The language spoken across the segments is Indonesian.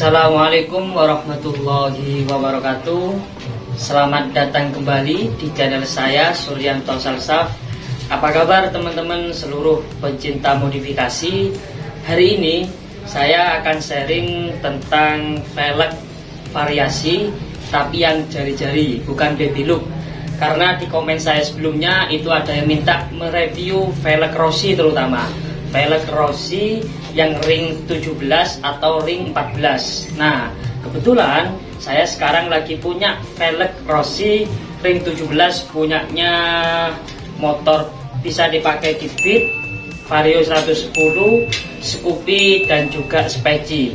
Assalamualaikum warahmatullahi wabarakatuh. Selamat datang kembali di channel saya, Suryanto Salsaf. Apa kabar teman-teman seluruh pencinta modifikasi? Hari ini saya akan sharing tentang velg variasi tapi yang jari-jari, bukan baby look. Karena di komen saya sebelumnya itu ada yang minta mereview velg Rossi, terutama velg Rossi yang ring 17 atau ring 14. Nah, kebetulan saya sekarang lagi punya velg Rossi ring 17, punyanya motor bisa dipakai di Beat, Vario 110, Scoopy, dan juga Speci.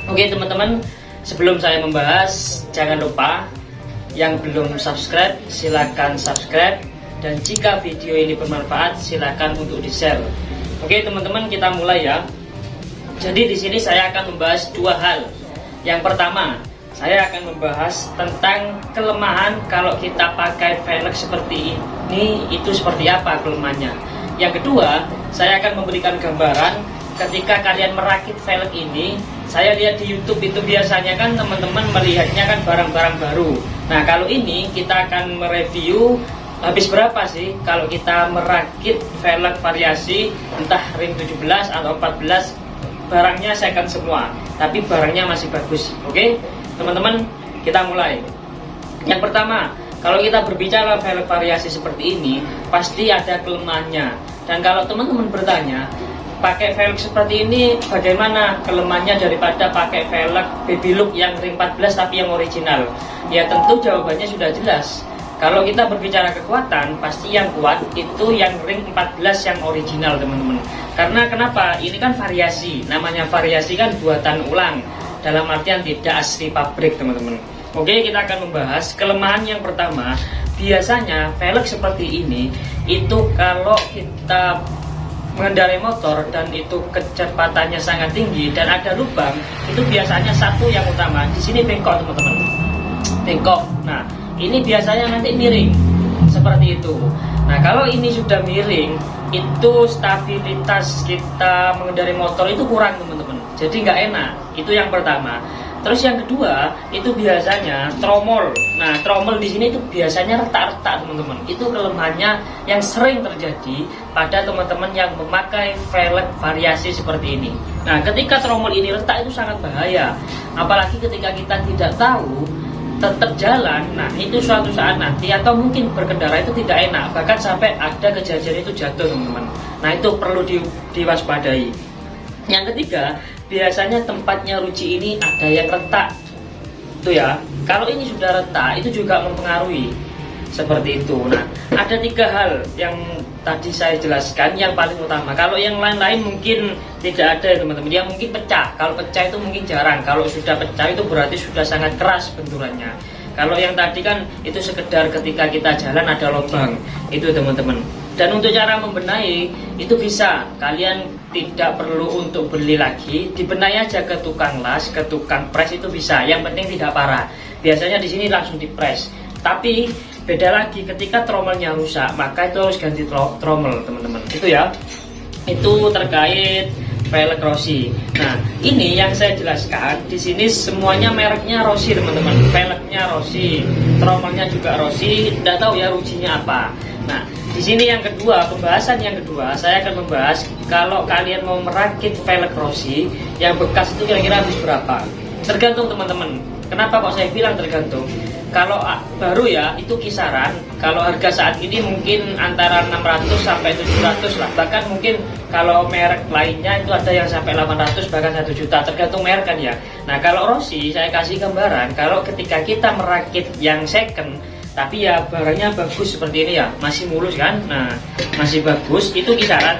Oke teman-teman, sebelum saya membahas, jangan lupa yang belum subscribe silahkan subscribe, dan jika video ini bermanfaat silahkan untuk di-share. Oke teman-teman, kita mulai ya. Jadi di sini saya akan membahas dua hal. Yang pertama, saya akan membahas tentang kelemahan kalau kita pakai velg seperti ini, itu seperti apa kelemahannya. Yang kedua, saya akan memberikan gambaran ketika kalian merakit velg ini. Saya lihat di YouTube itu biasanya kan teman-teman melihatnya kan barang-barang baru. Nah, kalau ini kita akan mereview habis berapa sih kalau kita merakit velg variasi entah ring 17 atau 14. Barangnya second semua, tapi barangnya masih bagus. Oke teman-teman, kita mulai. Yang pertama, kalau kita berbicara velg variasi seperti ini pasti ada kelemahannya. Dan kalau teman-teman bertanya, pakai velg seperti ini bagaimana kelemahannya daripada pakai velg baby look yang ring 14 tapi yang original? Ya tentu jawabannya sudah jelas. Kalau kita berbicara kekuatan, pasti yang kuat itu yang ring 14 yang original teman-teman. Karena kenapa? Ini kan variasi. Namanya variasi kan buatan ulang, dalam artian tidak asli pabrik teman-teman. Oke, kita akan membahas kelemahan yang pertama. Biasanya velg seperti ini itu kalau kita mengendarai motor dan itu kecepatannya sangat tinggi dan ada lubang, itu biasanya satu yang utama. Di sini bengkok teman-teman. Bengkok. Nah, ini biasanya nanti miring seperti itu. Nah, kalau ini sudah miring, itu stabilitas kita mengendarai motor itu kurang teman-teman. Jadi nggak enak. Itu yang pertama. Terus yang kedua, itu biasanya tromol. Nah, tromol di sini itu biasanya retak-retak teman-teman. Itu kelemahannya yang sering terjadi pada teman-teman yang memakai velg variasi seperti ini. Nah, ketika tromol ini retak itu sangat bahaya. Apalagi ketika kita tidak tahu tetap jalan, nah itu suatu saat nanti atau mungkin berkendara itu tidak enak, bahkan sampai ada kejadian itu jatuh teman-teman. Nah itu perlu diwaspadai. Yang ketiga, biasanya tempatnya ruji ini ada yang retak itu ya. Kalau ini sudah retak itu juga mempengaruhi seperti itu. Nah, ada tiga hal yang tadi saya jelaskan yang paling utama. Kalau yang lain-lain mungkin tidak ada ya teman-teman. Yang mungkin pecah. Kalau pecah itu mungkin jarang. Kalau sudah pecah itu berarti sudah sangat keras benturannya. Kalau yang tadi kan itu sekedar ketika kita jalan ada lubang. Itu teman-teman. Dan untuk cara membenahi itu bisa. Kalian tidak perlu untuk beli lagi. Dibenahi aja ke tukang las, ke tukang press itu bisa. Yang penting tidak parah. Biasanya di sini langsung dipres. Tapi beda lagi ketika tromolnya rusak, maka itu harus ganti tromol teman-teman. Itu ya. Itu terkait velg Rossi. Nah, ini yang saya jelaskan di sini semuanya mereknya Rossi teman-teman. Velgnya Rossi, tromolnya juga Rossi. Tidak tahu ya rujinya apa. Nah, di sini yang kedua, pembahasan yang kedua, saya akan membahas kalau kalian mau merakit velg Rossi yang bekas itu kira-kira habis berapa. Tergantung teman-teman. Kenapa kok saya bilang tergantung? Kalau baru ya itu kisaran. Kalau harga saat ini mungkin antara 600 sampai 700 lah. Bahkan mungkin kalau merek lainnya itu ada yang sampai 800 bahkan 1 juta. Tergantung merek kan ya. Nah kalau Rossi saya kasih gambaran. Kalau ketika kita merakit yang second, tapi ya barangnya bagus seperti ini ya, masih mulus kan. Nah masih bagus, itu kisaran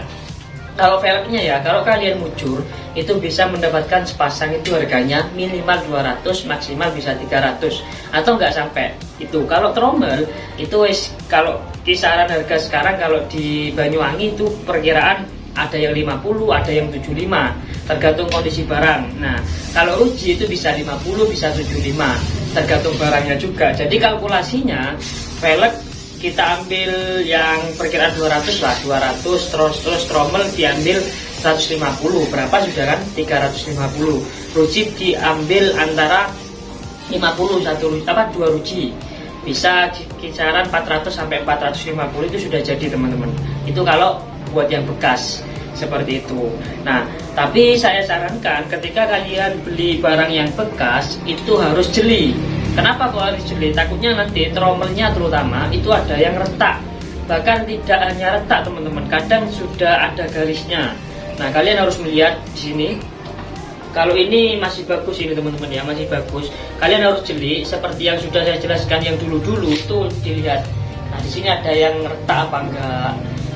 Kalau velgnya ya, kalau kalian mujur itu bisa mendapatkan sepasang itu harganya minimal 200, maksimal bisa 300 atau nggak sampai itu. Kalau trommel itu kalau kisaran harga sekarang kalau di Banyuwangi itu perkiraan ada yang 50, ada yang 75, tergantung kondisi barang. Nah, kalau ruji itu bisa 50, bisa 75, tergantung barangnya juga. Jadi kalkulasinya velg kita ambil yang perkiraan 200 lah, 200 terus trommel diambil 150, berapa sudah kan? 350. Ruji diambil antara 50 2 ruji. Bisa kisaran 400 sampai 450 itu sudah jadi teman-teman. Itu kalau buat yang bekas seperti itu. Nah, tapi saya sarankan ketika kalian beli barang yang bekas itu harus jeli. Kenapa kok harus jeli? Takutnya nanti trommelnya terutama itu ada yang retak. Bahkan tidak hanya retak teman-teman, kadang sudah ada garisnya. Nah, kalian harus melihat di sini. Kalau ini masih bagus ini teman-teman ya, masih bagus. Kalian harus jeli seperti yang sudah saya jelaskan yang dulu-dulu itu dilihat. Nah, di sini ada yang retak apa enggak?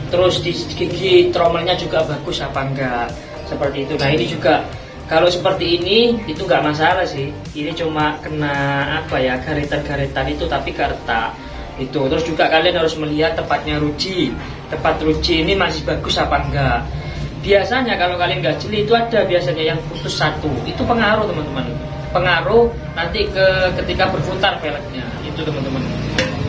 Terus di gigi trommelnya juga bagus apa enggak? Seperti itu. Nah, ini juga kalau seperti ini itu nggak masalah sih. Ini cuma kena apa ya, garitan-garitan itu tapi retak itu. Terus juga kalian harus melihat tempatnya ruji. Tempat ruji ini masih bagus apa enggak. Biasanya kalau kalian nggak jeli itu ada biasanya yang putus satu. Itu pengaruh teman-teman. Pengaruh nanti ketika berputar velgnya itu teman-teman.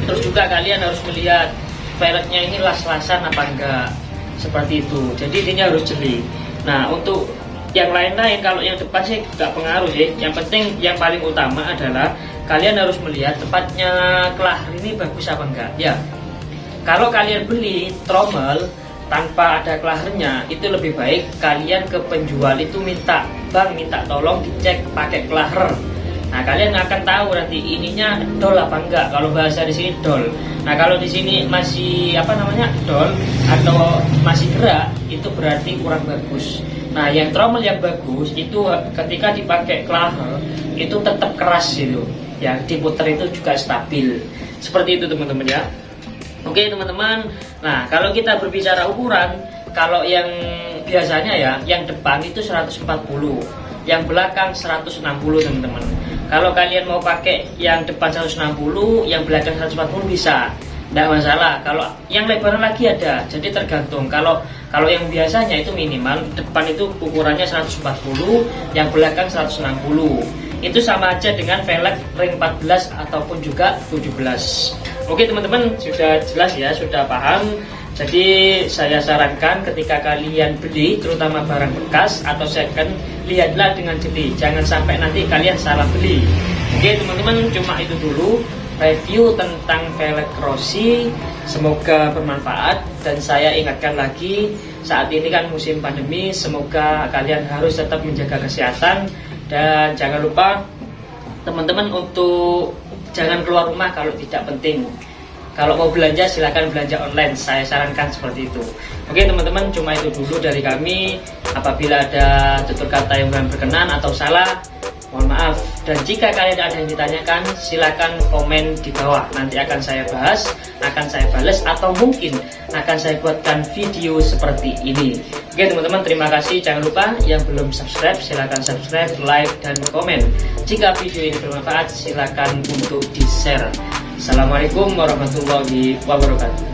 Terus juga kalian harus melihat velgnya ini las-lasan apa enggak. Seperti itu. Jadi intinya harus jeli. Nah, untuk yang lain-lain kalau yang depan sih nggak pengaruh sih. Yang penting yang paling utama adalah kalian harus melihat tempatnya kelahar ini bagus apa enggak. Ya, kalau kalian beli trommel tanpa ada kelaharnya itu lebih baik kalian ke penjual itu minta, bang minta tolong dicek pakai kelahar. Nah, kalian akan tahu nanti ininya dol apa enggak. Kalau bahasa di sini dol. Nah, kalau di sini masih dol atau masih gerak itu berarti kurang bagus. Nah, yang trommel yang bagus itu ketika dipakai kelahar itu tetap keras gitu. Ya, diputar itu juga stabil. Seperti itu teman-teman ya. Oke teman-teman. Nah, kalau kita berbicara ukuran, kalau yang biasanya ya, yang depan itu 140, yang belakang 160 teman-teman. Kalau kalian mau pakai yang depan 160, yang belakang 140 bisa, tidak masalah. Kalau yang lebaran lagi ada, jadi tergantung. Kalau yang biasanya itu minimal depan itu ukurannya 140, yang belakang 160. Itu sama aja dengan velg ring 14 ataupun juga 17. Oke teman-teman, sudah jelas ya, sudah paham. Jadi saya sarankan ketika kalian beli terutama barang bekas atau second, lihatlah dengan jeli, jangan sampai nanti kalian salah beli. Oke teman-teman, cuma itu dulu review tentang velg Rossi. Semoga bermanfaat dan saya ingatkan lagi, saat ini kan musim pandemi, semoga kalian harus tetap menjaga kesehatan dan jangan lupa teman-teman untuk jangan keluar rumah kalau tidak penting. Kalau mau belanja silahkan belanja online, saya sarankan seperti itu. Oke teman-teman, cuma itu dulu dari kami. Apabila ada tutur kata yang kurang berkenan atau salah, mohon maaf. Dan jika kalian ada yang ditanyakan, silakan komen di bawah. Nanti akan saya bahas, akan saya balas, atau mungkin akan saya buatkan video seperti ini. Oke teman-teman, terima kasih. Jangan lupa yang belum subscribe, silakan subscribe, like, dan komen. Jika video ini bermanfaat, silakan untuk di-share. Assalamualaikum warahmatullahi wabarakatuh.